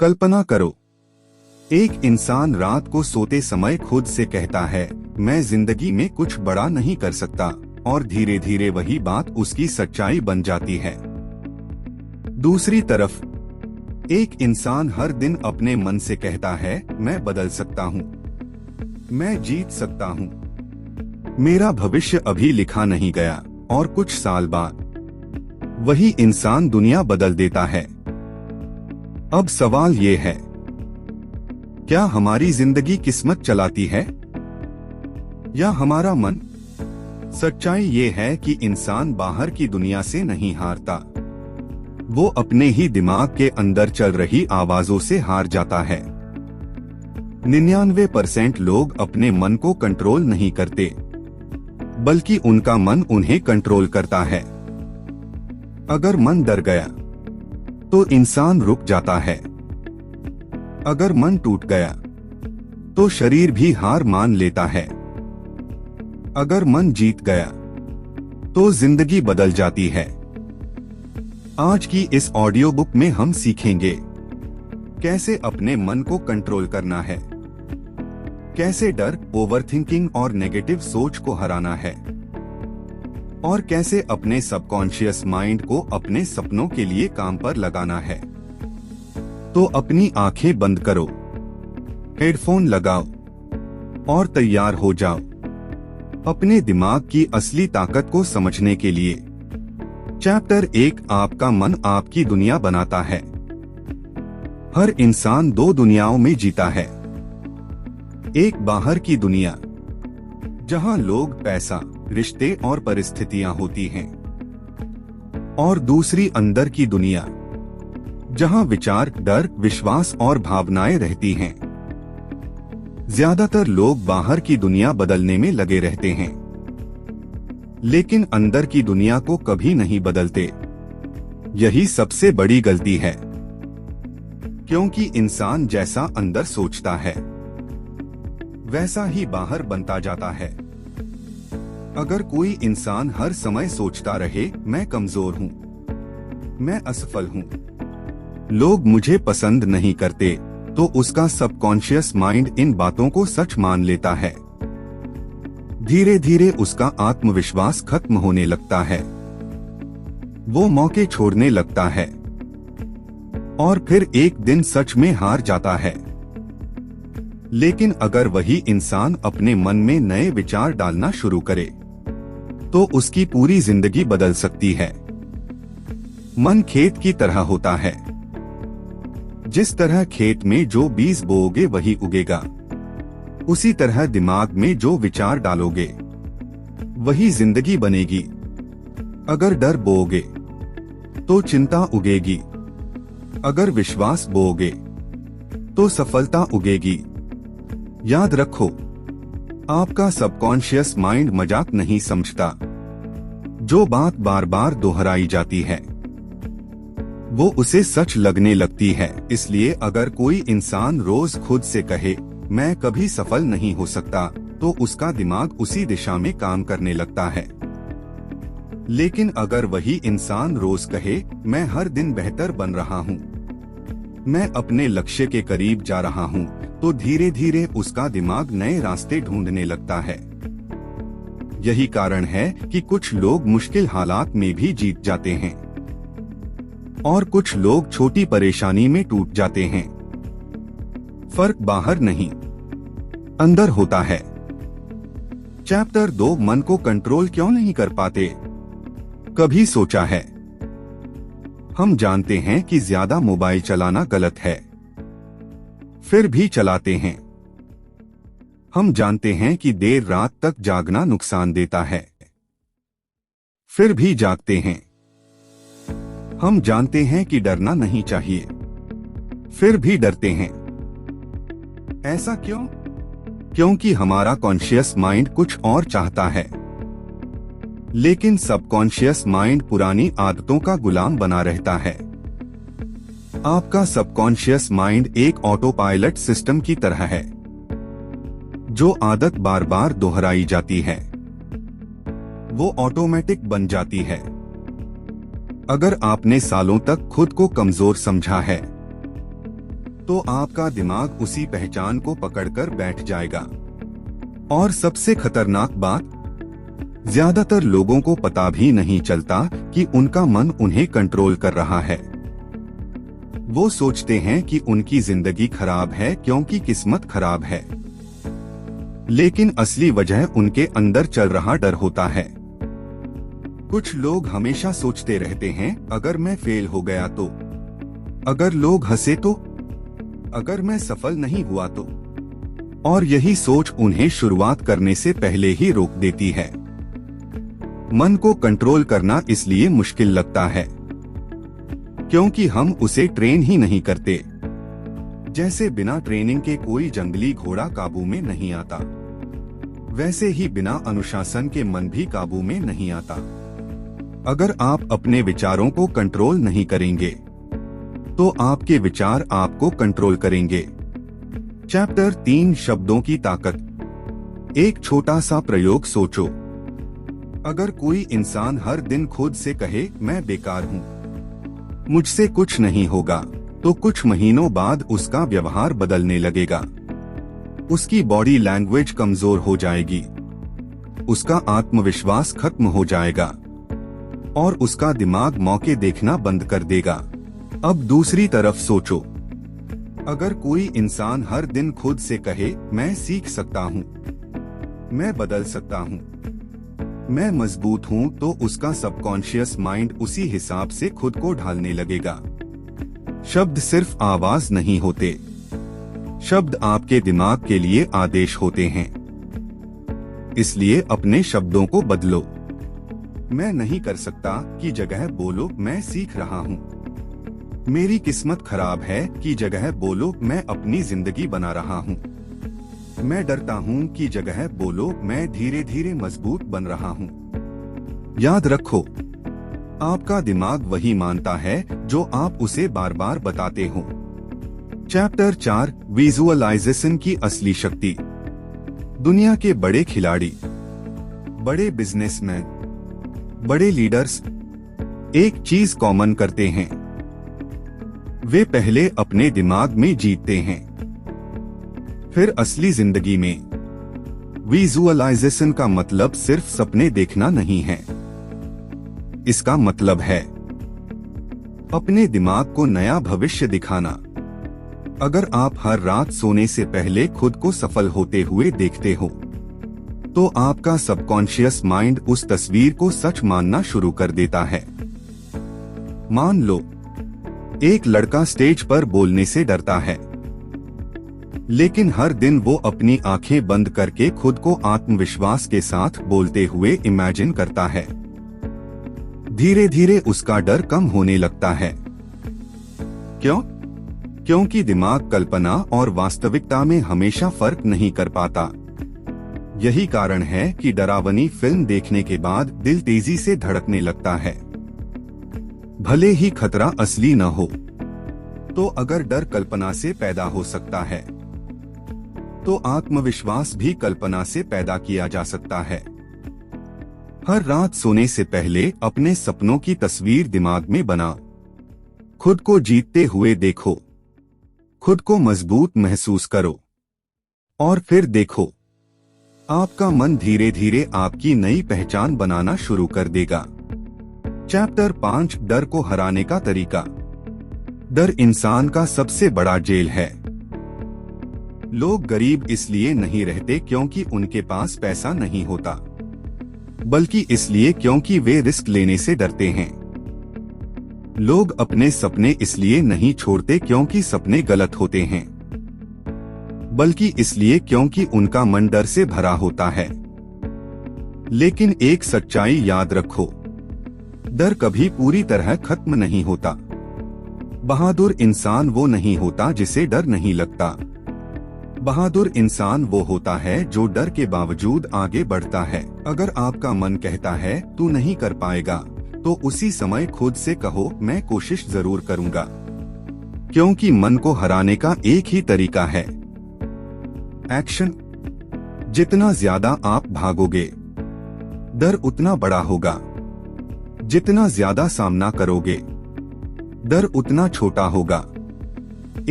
कल्पना करो, एक इंसान रात को सोते समय खुद से कहता है, मैं जिंदगी में कुछ बड़ा नहीं कर सकता, और धीरे धीरे वही बात उसकी सच्चाई बन जाती है। दूसरी तरफ, एक इंसान हर दिन अपने मन से कहता है, मैं बदल सकता हूँ, मैं जीत सकता हूँ, मेरा भविष्य अभी लिखा नहीं गया, और कुछ साल बाद वही इंसान दुनिया बदल देता है। अब सवाल ये है, क्या हमारी जिंदगी किस्मत चलाती है या हमारा मन? सच्चाई ये है कि इंसान बाहर की दुनिया से नहीं हारता, वो अपने ही दिमाग के अंदर चल रही आवाजों से हार जाता है। 99% लोग अपने मन को कंट्रोल नहीं करते, बल्कि उनका मन उन्हें कंट्रोल करता है। अगर मन डर गया तो इंसान रुक जाता है, अगर मन टूट गया तो शरीर भी हार मान लेता है, अगर मन जीत गया तो जिंदगी बदल जाती है। आज की इस ऑडियो बुक में हम सीखेंगे कैसे अपने मन को कंट्रोल करना है, कैसे डर, ओवरथिंकिंग और नेगेटिव सोच को हराना है, और कैसे अपने सबकॉन्शियस माइंड को अपने सपनों के लिए काम पर लगाना है। तो अपनी आंखें बंद करो, हेडफोन लगाओ और तैयार हो जाओ अपने दिमाग की असली ताकत को समझने के लिए। चैप्टर 1, आपका मन आपकी दुनिया बनाता है। हर इंसान दो दुनियाओं में जीता है, एक बाहर की दुनिया जहां लोग, पैसा, रिश्ते और परिस्थितियां होती हैं, और दूसरी अंदर की दुनिया जहां विचार, डर, विश्वास और भावनाएं रहती हैं। ज्यादातर लोग बाहर की दुनिया बदलने में लगे रहते हैं, लेकिन अंदर की दुनिया को कभी नहीं बदलते। यही सबसे बड़ी गलती है, क्योंकि इंसान जैसा अंदर सोचता है वैसा ही बाहर बनता जाता है। अगर कोई इंसान हर समय सोचता रहे, मैं कमजोर हूँ, मैं असफल हूँ, लोग मुझे पसंद नहीं करते, तो उसका सबकॉन्शियस माइंड इन बातों को सच मान लेता है। धीरे धीरे उसका आत्मविश्वास खत्म होने लगता है, वो मौके छोड़ने लगता है, और फिर एक दिन सच में हार जाता है। लेकिन अगर वही इंसान अपने मन में नए विचार डालना शुरू करे, तो उसकी पूरी जिंदगी बदल सकती है। मन खेत की तरह होता है, जिस तरह खेत में जो बीज बोओगे वही उगेगा, उसी तरह दिमाग में जो विचार डालोगे वही जिंदगी बनेगी। अगर डर बोओगे तो चिंता उगेगी, अगर विश्वास बोओगे तो सफलता उगेगी। याद रखो, आपका सबकॉन्शियस माइंड मजाक नहीं समझता। जो बात बार बार दोहराई जाती है वो उसे सच लगने लगती है। इसलिए अगर कोई इंसान रोज खुद से कहे, मैं कभी सफल नहीं हो सकता, तो उसका दिमाग उसी दिशा में काम करने लगता है। लेकिन अगर वही इंसान रोज कहे, मैं हर दिन बेहतर बन रहा हूँ, मैं अपने लक्ष्य के करीब जा रहा हूँ, तो धीरे धीरे उसका दिमाग नए रास्ते ढूंढने लगता है। यही कारण है कि कुछ लोग मुश्किल हालात में भी जीत जाते हैं, और कुछ लोग छोटी परेशानी में टूट जाते हैं। फर्क बाहर नहीं, अंदर होता है। चैप्टर 2, मन को कंट्रोल क्यों नहीं कर पाते? कभी सोचा है? हम जानते हैं कि ज्यादा मोबाइल चलाना गलत है, फिर भी चलाते हैं। हम जानते हैं कि देर रात तक जागना नुकसान देता है, फिर भी जागते हैं। हम जानते हैं कि डरना नहीं चाहिए, फिर भी डरते हैं। ऐसा क्यों? क्योंकि हमारा कॉन्शियस माइंड कुछ और चाहता है, लेकिन सबकॉन्शियस माइंड पुरानी आदतों का गुलाम बना रहता है। आपका सबकॉन्शियस माइंड एक ऑटो पायलट सिस्टम की तरह है, जो आदत बार बार दोहराई जाती है वो ऑटोमेटिक बन जाती है। अगर आपने सालों तक खुद को कमजोर समझा है, तो आपका दिमाग उसी पहचान को पकड़कर बैठ जाएगा। और सबसे खतरनाक बात, ज्यादातर लोगों को पता भी नहीं चलता कि उनका मन उन्हें कंट्रोल कर रहा है। वो सोचते हैं कि उनकी जिंदगी खराब है क्योंकि किस्मत खराब है, लेकिन असली वजह उनके अंदर चल रहा डर होता है। कुछ लोग हमेशा सोचते रहते हैं, अगर मैं फेल हो गया तो, अगर लोग हंसे तो, अगर मैं सफल नहीं हुआ तो। और यही सोच उन्हें शुरुआत करने से पहले ही रोक देती है। मन को कंट्रोल करना इसलिए मुश्किल लगता है क्योंकि हम उसे ट्रेन ही नहीं करते। जैसे बिना ट्रेनिंग के कोई जंगली घोड़ा काबू में नहीं आता, वैसे ही बिना अनुशासन के मन भी काबू में नहीं आता। अगर आप अपने विचारों को कंट्रोल नहीं करेंगे तो आपके विचार आपको कंट्रोल करेंगे। चैप्टर 3, शब्दों की ताकत। एक छोटा सा प्रयोग सोचो। अगर कोई इंसान हर दिन खुद से कहे, मैं बेकार हूँ, मुझसे कुछ नहीं होगा, तो कुछ महीनों बाद उसका व्यवहार बदलने लगेगा। उसकी बॉडी लैंग्वेज कमजोर हो जाएगी, उसका आत्मविश्वास खत्म हो जाएगा और उसका दिमाग मौके देखना बंद कर देगा। अब दूसरी तरफ सोचो। अगर कोई इंसान हर दिन खुद से कहे, मैं सीख सकता हूँ, मैं बदल सकता हूँ, मैं मजबूत हूँ, तो उसका सबकॉन्शियस माइंड उसी हिसाब से खुद को ढालने लगेगा। शब्द सिर्फ आवाज नहीं होते, शब्द आपके दिमाग के लिए आदेश होते हैं। इसलिए अपने शब्दों को बदलो। मैं नहीं कर सकता की जगह बोलो, मैं सीख रहा हूँ। मेरी किस्मत खराब है की जगह बोलो, मैं अपनी जिंदगी बना रहा हूँ। मैं डरता हूँ की जगह बोलो, मैं धीरे धीरे मजबूत बन रहा हूँ। याद रखो, आपका दिमाग वही मानता है जो आप उसे बार बार बताते हो। चैप्टर 4, विजुअलाइजेशन की असली शक्ति। दुनिया के बड़े खिलाड़ी, बड़े बिजनेसमैन, बड़े लीडर्स एक चीज कॉमन करते हैं, वे पहले अपने दिमाग में जीतते हैं, फिर असली जिंदगी में। विजुअलाइजेशन का मतलब सिर्फ सपने देखना नहीं है, इसका मतलब है अपने दिमाग को नया भविष्य दिखाना। अगर आप हर रात सोने से पहले खुद को सफल होते हुए देखते हो, तो आपका सबकॉन्शियस माइंड उस तस्वीर को सच मानना शुरू कर देता है। मान लो, एक लड़का स्टेज पर बोलने से डरता है, लेकिन हर दिन वो अपनी आंखें बंद करके खुद को आत्मविश्वास के साथ बोलते हुए इमेजिन करता है। धीरे धीरे उसका डर कम होने लगता है। क्यों? क्योंकि दिमाग कल्पना और वास्तविकता में हमेशा फर्क नहीं कर पाता। यही कारण है कि डरावनी फिल्म देखने के बाद दिल तेजी से धड़कने लगता है, भले ही खतरा असली न हो। तो अगर डर कल्पना से पैदा हो सकता है, तो आत्मविश्वास भी कल्पना से पैदा किया जा सकता है। हर रात सोने से पहले अपने सपनों की तस्वीर दिमाग में बनाओ। खुद को जीतते हुए देखो, खुद को मजबूत महसूस करो, और फिर देखो, आपका मन धीरे धीरे आपकी नई पहचान बनाना शुरू कर देगा। चैप्टर 5, डर को हराने का तरीका। डर इंसान का सबसे बड़ा जेल है। लोग गरीब इसलिए नहीं रहते क्योंकि उनके पास पैसा नहीं होता, बल्कि इसलिए क्योंकि वे रिस्क लेने से डरते हैं। लोग अपने सपने इसलिए नहीं छोड़ते क्योंकि सपने गलत होते हैं, बल्कि इसलिए क्योंकि उनका मन डर से भरा होता है। लेकिन एक सच्चाई याद रखो, डर कभी पूरी तरह खत्म नहीं होता। बहादुर इंसान वो नहीं होता जिसे डर नहीं लगता। बहादुर इंसान वो होता है जो डर के बावजूद आगे बढ़ता है। अगर आपका मन कहता है तू नहीं कर पाएगा, तो उसी समय खुद से कहो, मैं कोशिश जरूर करूंगा। क्योंकि मन को हराने का एक ही तरीका है, एक्शन। जितना ज्यादा आप भागोगे, डर उतना बड़ा होगा। जितना ज्यादा सामना करोगे, डर उतना छोटा होगा।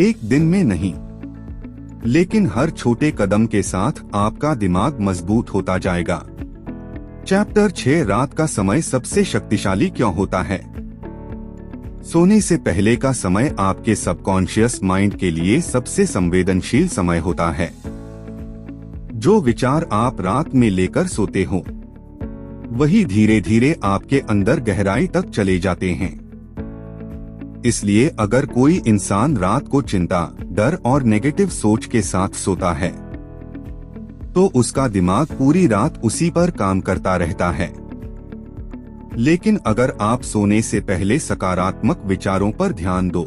एक दिन में नहीं, लेकिन हर छोटे कदम के साथ आपका दिमाग मजबूत होता जाएगा। चैप्टर 6 रात का समय सबसे शक्तिशाली क्यों होता है? सोने से पहले का समय आपके सबकॉन्शियस माइंड के लिए सबसे संवेदनशील समय होता है। जो विचार आप रात में लेकर सोते हो, वही धीरे धीरे आपके अंदर गहराई तक चले जाते हैं। इसलिए अगर कोई इंसान रात को चिंता, डर और नेगेटिव सोच के साथ सोता है, तो उसका दिमाग पूरी रात उसी पर काम करता रहता है। लेकिन अगर आप सोने से पहले सकारात्मक विचारों पर ध्यान दो,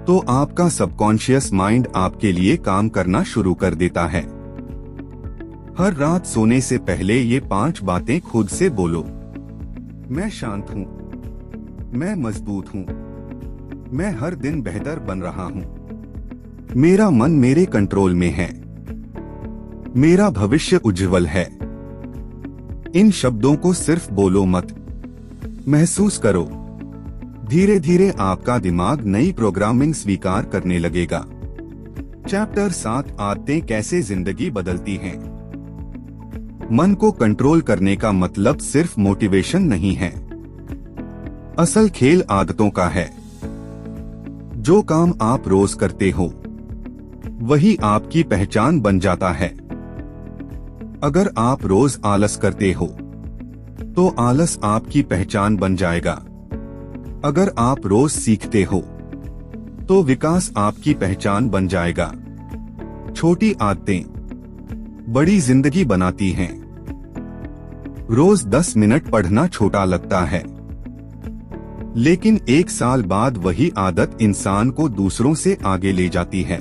तो आपका सबकॉन्शियस माइंड आपके लिए काम करना शुरू कर देता है। हर रात सोने से पहले ये 5 बातें खुद से बोलो। मैं शांत हूँ, मैं मजबूत हूँ, मैं हर दिन बेहतर बन रहा हूँ, मेरा मन मेरे कंट्रोल में है, मेरा भविष्य उज्जवल है। इन शब्दों को सिर्फ बोलो मत, महसूस करो। धीरे धीरे आपका दिमाग नई प्रोग्रामिंग स्वीकार करने लगेगा। चैप्टर 7 आदतें कैसे जिंदगी बदलती हैं। मन को कंट्रोल करने का मतलब सिर्फ मोटिवेशन नहीं है। असल खेल आदतों का है। जो काम आप रोज करते हो, वही आपकी पहचान बन जाता है। अगर आप रोज आलस करते हो, तो आलस आपकी पहचान बन जाएगा। अगर आप रोज सीखते हो, तो विकास आपकी पहचान बन जाएगा। छोटी आदतें बड़ी जिंदगी बनाती हैं। रोज 10 मिनट पढ़ना छोटा लगता है, लेकिन 1 साल बाद वही आदत इंसान को दूसरों से आगे ले जाती है।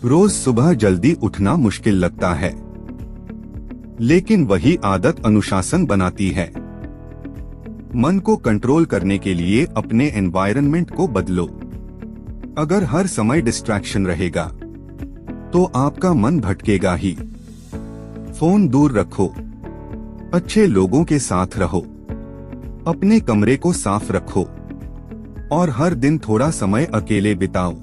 रोज सुबह जल्दी उठना मुश्किल लगता है, लेकिन वही आदत अनुशासन बनाती है। मन को कंट्रोल करने के लिए अपने एनवायरनमेंट को बदलो। अगर हर समय डिस्ट्रैक्शन रहेगा, तो आपका मन भटकेगा ही। फोन दूर रखो, अच्छे लोगों के साथ रहो, अपने कमरे को साफ रखो और हर दिन थोड़ा समय अकेले बिताओ,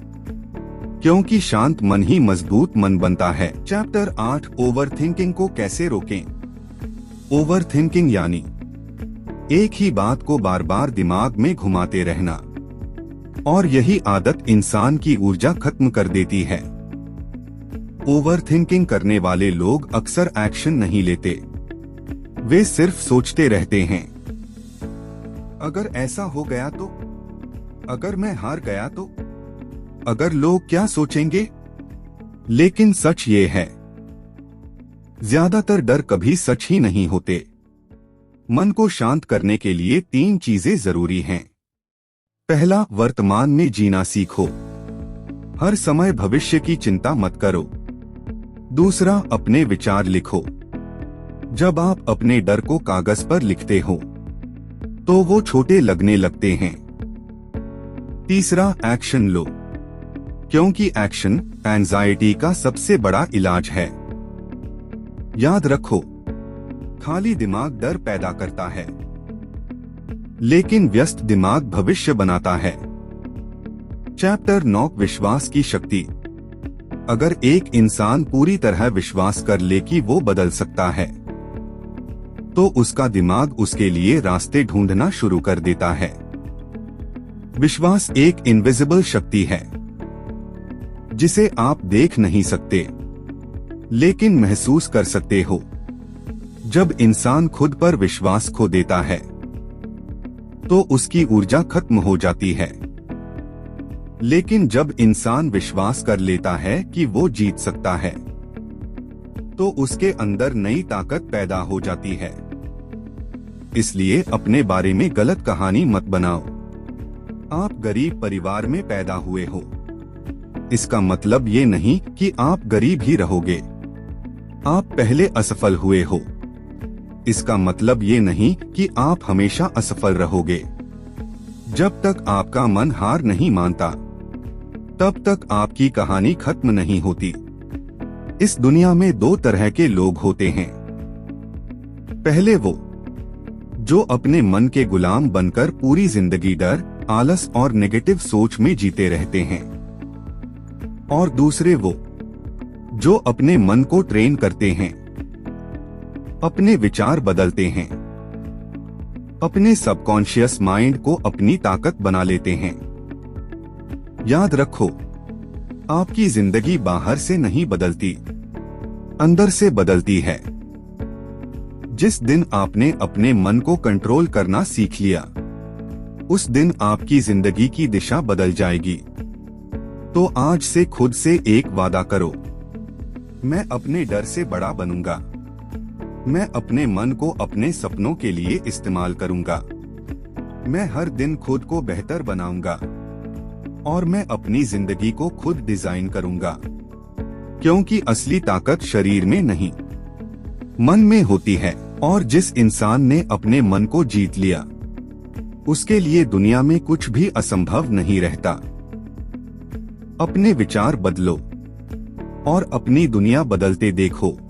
क्योंकि शांत मन ही मजबूत मन बनता है। चैप्टर 8 ओवरथिंकिंग को कैसे रोकें। ओवरथिंकिंग यानी एक ही बात को बार बार दिमाग में घुमाते रहना, और यही आदत इंसान की ऊर्जा खत्म कर देती है। ओवरथिंकिंग करने वाले लोग अक्सर एक्शन नहीं लेते, वे सिर्फ सोचते रहते हैं। अगर ऐसा हो गया तो, अगर मैं हार गया तो, अगर लोग क्या सोचेंगे। लेकिन सच ये है, ज्यादातर डर कभी सच ही नहीं होते। मन को शांत करने के लिए 3 चीजें जरूरी हैं। पहला, वर्तमान में जीना सीखो। हर समय भविष्य की चिंता मत करो। दूसरा, अपने विचार लिखो। जब आप अपने डर को कागज पर लिखते हो, तो वो छोटे लगने लगते हैं। तीसरा, एक्शन लो, क्योंकि एक्शन एंजाइटी का सबसे बड़ा इलाज है। याद रखो, खाली दिमाग डर पैदा करता है, लेकिन व्यस्त दिमाग भविष्य बनाता है। चैप्टर 9 विश्वास की शक्ति। अगर एक इंसान पूरी तरह विश्वास कर ले कि वो बदल सकता है, तो उसका दिमाग उसके लिए रास्ते ढूंढना शुरू कर देता है। विश्वास एक इनविजिबल शक्ति है, जिसे आप देख नहीं सकते, लेकिन महसूस कर सकते हो। जब इंसान खुद पर विश्वास खो देता है, तो उसकी ऊर्जा खत्म हो जाती है। लेकिन जब इंसान विश्वास कर लेता है कि वो जीत सकता है, तो उसके अंदर नई ताकत पैदा हो जाती है। इसलिए अपने बारे में गलत कहानी मत बनाओ। आप गरीब परिवार में पैदा हुए हो, इसका मतलब ये नहीं कि आप गरीब ही रहोगे। आप पहले असफल हुए हो, इसका मतलब ये नहीं कि आप हमेशा असफल रहोगे। जब तक आपका मन हार नहीं मानता, तब तक आपकी कहानी खत्म नहीं होती। इस दुनिया में 2 तरह के लोग होते हैं। पहले वो जो अपने मन के गुलाम बनकर पूरी जिंदगी डर, आलस और नेगेटिव सोच में जीते रहते हैं। और दूसरे वो जो अपने मन को ट्रेन करते हैं, अपने विचार बदलते हैं, अपने सबकॉन्शियस माइंड को अपनी ताकत बना लेते हैं। याद रखो, आपकी जिंदगी बाहर से नहीं बदलती, अंदर से बदलती है। जिस दिन आपने अपने मन को कंट्रोल करना सीख लिया, उस दिन आपकी जिंदगी की दिशा बदल जाएगी। तो आज से खुद से एक वादा करो, मैं अपने डर से बड़ा बनूंगा। मैं अपने मन को अपने सपनों के लिए इस्तेमाल करूंगा। मैं हर दिन खुद को बेहतर बनाऊंगा और मैं अपनी जिंदगी को खुद डिजाइन करूंगा। क्योंकि असली ताकत शरीर में नहीं, मन में होती है। और जिस इंसान ने अपने मन को जीत लिया, उसके लिए दुनिया में कुछ भी असंभव नहीं रहता। अपने विचार बदलो और अपनी दुनिया बदलते देखो।